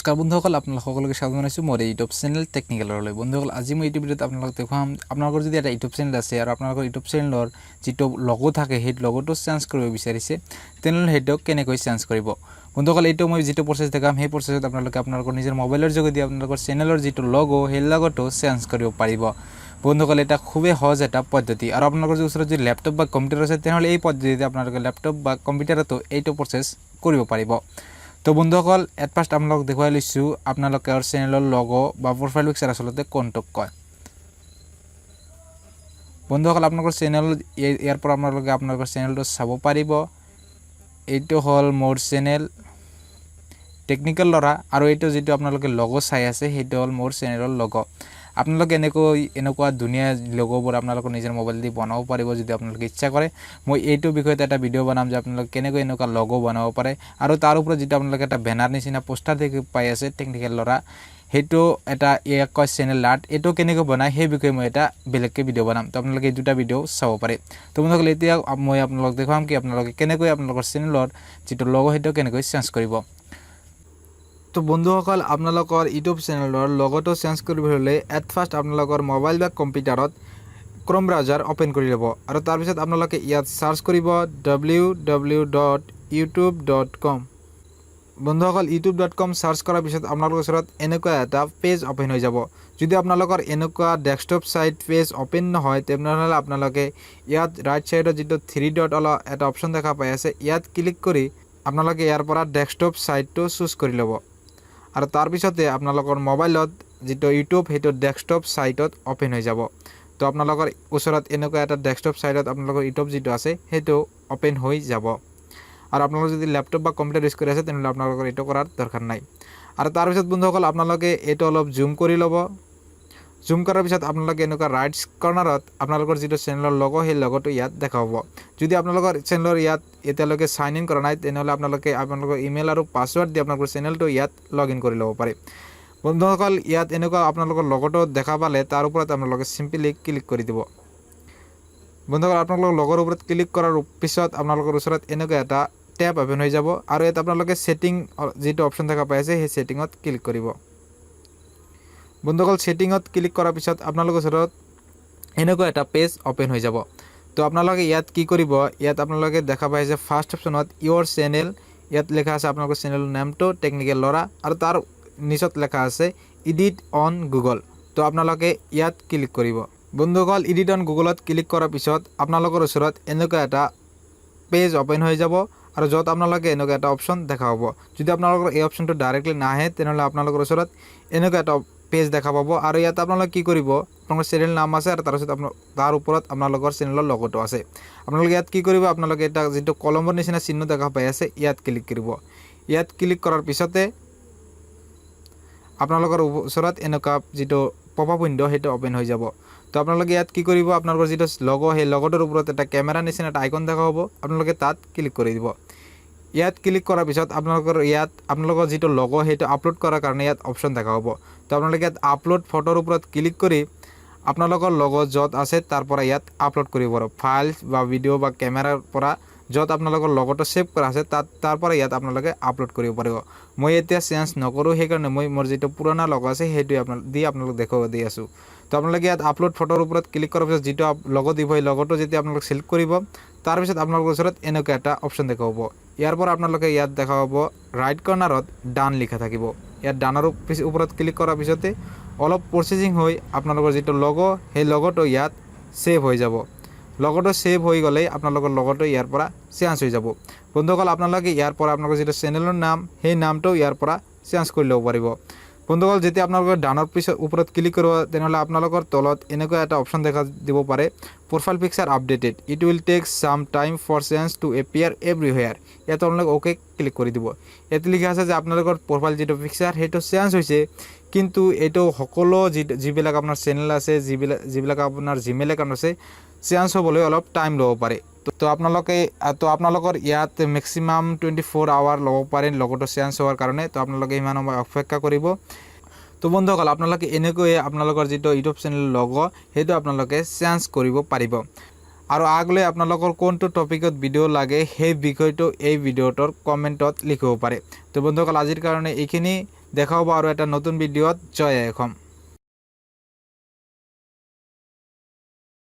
নমস্কাৰ বন্ধুসকল আপোনালোক সকলোকে স্বাগতম জনাইছো মোৰ ইউটিউব চেনেল টেকনিকেলৰলৈ বন্ধুসকল আজি মই ইউটিউব ভিডিঅ'ত আপোনালোকক দেখাম আপোনালোকৰ যদি এটা ইউটিউব চেনেল আছে আৰু আপোনালোকৰ ইউটিউব চেনেলৰ যেটো লগো থাকে সেই লগোটো চেঞ্জ কৰিব বিচাৰিছে তেনেহলে হেটো কেনেকৈ চেঞ্জ কৰিব বন্ধুসকল এইটো মই যেটো প্ৰসেস দেখাম সেই প্ৰসেসত আপোনালোকে আপোনালোকৰ নিজৰ মোবাইলৰ যোগেদি আপোনালোকৰ চেনেলৰ যেটো লগো সেই লগোটো চেঞ্জ কৰিব পাৰিব বন্ধুসকল এটা খুবই সহজ এটা পদ্ধতি আৰু আপোনালোকৰ ওচৰত যদি ল্যাপটপ বা কম্পিউটাৰ আছে তেনেহলে এই পদ্ধতিতে আপোনালোকে ল্যাপটপ বা কম্পিউটাৰতো এইটো প্ৰসেস কৰিব পাৰিব তো বন্ধুসকল এট ফাৰ্স্ট আপোনালোক দেখুৱাই লৈছো আপোনালোকৰ চেনেলৰ লগো বা প্ৰফাইল পিকচাৰ আসলতে কোনটোক কয় বন্ধুসকল আপোনালোকৰ চেনেল ইয়াৰ পৰা আপোনালোকে আপোনালোকৰ চেনেলটো চাব পাৰিব এইটো হল মোৰ চেনেল টেকনিকেল লৰা আৰু এইটো যেটো আপোনালোকে লগো চাই আছে সেইটো হল মোৰ চেনেলৰ লগো আপোনালোকে এনেকুৱা দুনিয়া লগোবোৰ আপোনালোকৰ নিজৰ মোবাইল দি বনাব পাৰিব যদি আপোনালোকে ইচ্ছা কৰে মই এইটো বিষয়ত এটা ভিডিও বনাম যে আপোনালোকে কেনেকৈ এনেকুৱা লগো বনাব পাৰে আৰু তাৰ ওপৰত যেটা আপোনালোকে এটা ব্যানাৰ নিচিনা পোষ্টাৰ দেখি পাই আছে টেকনিকেল লৰা হেটো এটা এক চেনেল আৰ্ট এটো কেনেকৈ বনায় সেই বিষয়ে মই এটা বেলেগকে ভিডিও বনাম তো আপোনালোকে এই দুটা ভিডিও চাব পাৰে তো বন্ধুসকল এতিয়া মই আপোনালোকক দেখাম কি আপোনালোকে কেনেকৈ আপোনালোকৰ চেনেলৰ যেটো লগো হেটো কেনেকৈ চেঞ্জ কৰিব তো বন্ধুসকল আপোনালোকৰ ইউটিউব চেনেলৰ লগোটো চেঞ্জ কৰিবলৈ হলে এট ফাৰ্স্ট আপোনালোকৰ মোবাইল বা কম্পিউটাৰত ক্ৰোম ব্ৰাউজাৰ ওপেন কৰি লব আৰু তাৰ পিছত আপোনালোকে ইয়াত সাৰ্চ কৰিব www.youtube.com বন্ধুসকল youtube.com সাৰ্চ কৰাৰ পিছত আপোনালোকৰ ওচৰত এনেকুৱা এটা পেজ ওপেন হৈ যাব যদি আপোনালোকৰ এনেকুৱা ডেস্কটপ সাইট পেজ ওপেন নহয় তেনেহলে আপোনালোকে ইয়াত ৰাইট সাইডত যেটো 3 ডট অলা এটা অপচন দেখা পাই আছে ইয়াত ক্লিক কৰি আপোনালোকে ইয়াৰ পৰা ডেস্কটপ সাইটটো চুজ কৰি লব আৰু তাৰ পিছতে আপোনালোকৰ মোবাইলত যেটো ইউটিউব হেটো ডেস্কটপ সাইটত ওপেন হৈ যাব তো আপোনালোকৰ ওচৰত এনেকুৱা এটা ডেস্কটপ সাইটত আপোনালোকৰ ইউটিউব যেটো আছে হেটো ওপেন হৈ যাব আৰু আপোনালোকে যদি ল্যাপটপ বা কম্পিউটাৰ ইউজ কৰি আছে তেনেহলে আপোনালোকৰ এটো কৰাৰ দৰকাৰ নাই আৰু তাৰ পিছত বন্ধুসকল আপোনালোকে এটো অলপ জুম কৰি লব জুম কৰাৰ পিছত আপোনালোকে এনেকুৱা ৰাইট কৰ্নাৰত আপোনালোকৰ যেটো চেনেলৰ লগো সেই লগোটো ইয়াত দেখাব যদি আপোনালোকৰ চেনেলৰ ইয়াত এতিয়ালৈকে সাইন ইন কৰা নাই তেনেহলে আপোনালোকে আপোনালোকৰ ইমেইল আৰু পাসওয়াৰ্ড দি আপোনালোকৰ চেনেলটো ইয়াত লগইন কৰি লব পাৰে বন্ধুসকল ইয়াত এনেকুৱা আপোনালোকৰ লগোটো দেখা পালে তাৰ ওপৰত আপোনালোকে সিম্পলি ক্লিক কৰি দিব বন্ধুসকল আপোনালোকৰ লগৰ ওপৰত ক্লিক কৰাৰ পিছত আপোনালোকৰ ওচৰত এনেকুৱা এটা ট্যাব ওপেন হৈ যাব আৰু ইয়াত আপোনালোকে সেটিং যেটো অপচন দেখা পাই আছে সেই সেটিংত ক্লিক কৰিব বন্ধুসকল সেটিংত ক্লিক কৰাৰ পিছত আপোনালোকৰ ওচৰত এনেকুৱা এটা পেজ ওপেন হৈ যাব তো আপোনালোকে ইয়াত কি কৰিব ইয়াত আপোনালোকে দেখা পাই আছে ফাৰ্স্ট অপচনত ইওৰ চেনেল ইয়াত লেখা আছে আপোনালোকৰ চেনেলৰ নামটো টেকনিকেল লৰা আৰু তাৰ নিচত লেখা আছে এডিট অন গুগল তো আপোনালোকে ইয়াত ক্লিক কৰিব বন্ধুসকল এডিট অন গুগলত ক্লিক কৰাৰ পিছত আপোনালোকৰ ওচৰত এনেকুৱা এটা পেজ ওপেন হৈ যাব আৰু যত আপোনালোকে এনেকুৱা এটা অপচন দেখা পাব যদি আপোনালোকৰ এই অপচনটো ডাইৰেক্টলি নাহে তেনেহলে আপোনালোকৰ ওচৰত এনেকুৱা এটা পেজ দেখা পাব আৰু ইয়াত আপোনালোকে কি কৰিব আপোনালোকৰ চেনেল নাম আছে আৰু তাৰ ওপৰত আপোনালোকৰ চেনেলৰ লগোটো আছে আপোনালোকে ইয়াত কি কৰিব আপোনালোকে এটা যেটো কলমৰ নিচিনা চিহ্ন দেখা পাই আছে ইয়াত ক্লিক কৰিব ইয়াত ক্লিক কৰাৰ পিছতে আপোনালোকৰ ওচৰত এনেকুৱা যেটো পপআপ উইন্ডো হেটো ওপেন হৈ যাব তো আপোনালোকে ইয়াত কি কৰিব আপোনালোকৰ যেটো লগো সেই লগোটোৰ ওপৰত এটা ক্যামেৰা নিচিনা এটা আইকন দেখা পাব আপোনালোকে তাত ক্লিক কৰি দিব ইয়াত ক্লিক কৰাৰ পিছত আপোনালোকৰ যেটো লগো হেটো আপলোড কৰাৰ কাৰণে ইয়াত অপচন দেখা পাব তো আপোনালোকে ইয়াত আপলোড ফটোৰ ওপৰত ক্লিক কৰি আপোনালোকৰ লগো যত আছে তাৰ পৰা ইয়াত আপলোড কৰিব পাৰে ফাইলস বা ভিডিও বা ক্যামেৰাৰ পৰা যত আপোনালোকৰ লগোটো সেভ কৰা আছে তাৰ পৰা ইয়াত আপোনালোকে আপলোড কৰিব পাৰিব মই এতিয়া চেঞ্জ নকৰো সেই কাৰণে মই মোৰ যেটো পুৰণা লগো আছে হেটো আপোনালোক দেখুৱাই দি আছো তো আপোনালোকে ইয়াত আপলোড ফটোৰ ওপৰত ক্লিক কৰাৰ পিছত যেটো লগো দিব এই লগোটো যেতিয়া আপোনালোক সিলেক্ট কৰিব তাৰ পিছত আপোনালোকৰ ওচৰত এনেকুৱা এটা অপচন দেখা পাব ইয়াৰ পৰা আপোনালোকে ইয়াত দেখা পাব ৰাইট কৰ্নাৰত ডান লিখা থাকিব ইয়াত ডানৰ ওপৰত ক্লিক কৰাৰ পিছতে অলপ প্ৰসেসিং হৈ আপোনালোকৰ যেটো লগো সেই লগোটো ইয়াত সেভ হৈ যাব লগোটো সেভ হৈ গলে আপোনালোকৰ লগোটো ইয়াৰ পৰা চেঞ্জ হৈ যাব বন্ধুসকল আপোনালোকে ইয়াৰ পৰা আপোনালোকৰ যেটো চেনেলৰ নাম সেই নামটো ইয়াৰ পৰা চেঞ্জ কৰি লব পাৰিব বন্ধুসকল যেতিয়া আপোনালোকৰ ডানৰ ওপৰত ক্লিক কৰিব তেনেহলে আপোনালোকৰ তলত এনেকুৱা এটা অপচন দেখা দিব পাৰে profile picture updated it will take some time for change to appear everywhere ইয়াত আপোনালোকে ওকে ক্লিক কৰি দিব এতে লিখা আছে যে আপোনালোকৰ প্ৰফাইল যেটো পিকচাৰ হেটো চেঞ্জ হৈছে কিন্তু এটো সকলো যিবিলাক আপোনাৰ চেনেল আছে যিবিলাক আপোনাৰ জিমেইল একাউণ্ট আছে চেঞ্জ হ'বলৈ অলপ টাইম ল'ব পাৰে তো আপোনালোকৰ ইয়াত ম্যাক্সিমাম 24 আৱাৰ ল'ব পাৰে লগোটো চেঞ্জ হোৱাৰ কাৰণে তো আপোনালোকে ইমান সময় অপেক্ষা কৰিব তো বন্ধুসকল আপোনালোকে এনেকৈ আপোনালোকৰ যেটো ইউটিউব চেনেল লগো হেটো আপোনালোকে চেঞ্জ কৰিব পাৰিব আৰু আগলৈ আপোনালোকৰ কোনটো টপিকত ভিডিও লাগে সেই বিষয়টো এই ভিডিওটোৰ কমেন্টত লিখিব পাৰে তো বন্ধুসকল আজিৰ কাৰণে এইখিনি দেখা হ'ব আৰু এটা নতুন ভিডিঅ'ত জয় অসম।